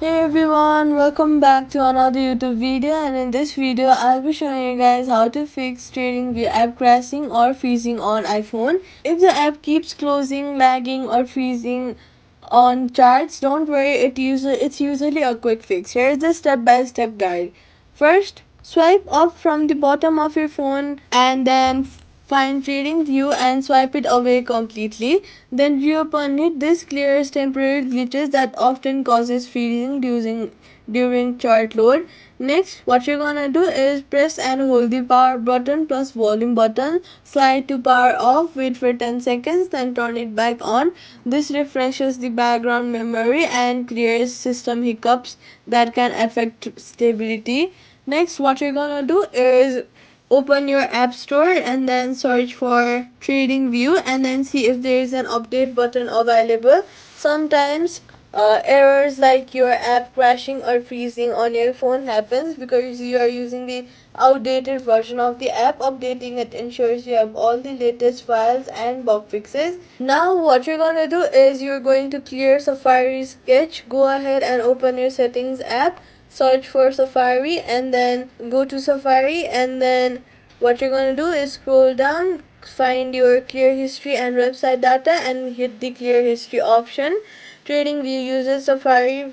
Hey everyone, welcome back to another YouTube video, and in this video I'll be showing you guys how to fix TradingView app crashing or freezing on iPhone. If the app keeps closing, lagging or freezing on charts, don't worry, it's usually a quick fix. Here is the step-by-step guide. First, swipe up from the bottom of your phone and then find TradingView and swipe it away completely. Then reopen it. This clears temporary glitches that often causes freezing during chart load. Next, what you're gonna do is press and hold the power button plus volume button. Slide to power off, wait for 10 seconds, then turn it back on. This refreshes the background memory and clears system hiccups that can affect stability. Next, what you're gonna do is open your app store and then search for TradingView and then see if there is an update button available. Sometimes errors like your app crashing or freezing on your phone happens because you are using the outdated version of the app. Updating it ensures you have all the latest files and bug fixes. Now what you're gonna do is you're going to clear Safari's cache. Go ahead and open your settings app, search for Safari and then go to Safari, and then what you're going to do is scroll down, find your clear history and website data and hit the clear history option. TradingView uses Safari's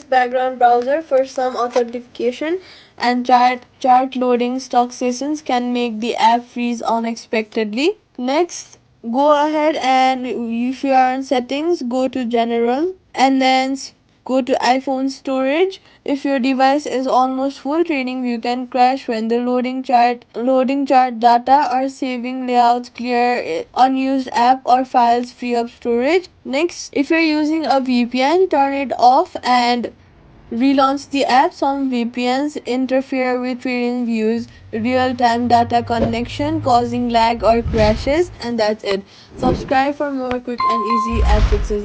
background browser for some authentication, and chart loading stock sessions can make the app freeze unexpectedly. Next, go ahead and if you are on settings, go to general and then go to iPhone storage. If your device is almost full, TradingView can crash when the loading chart data or saving layouts clear unused app or files free up storage. Next, if you're using a VPN, turn it off and relaunch the app. Some VPNs interfere with TradingView's real-time data connection, causing lag or crashes, and that's it. Subscribe for more quick and easy app fixes.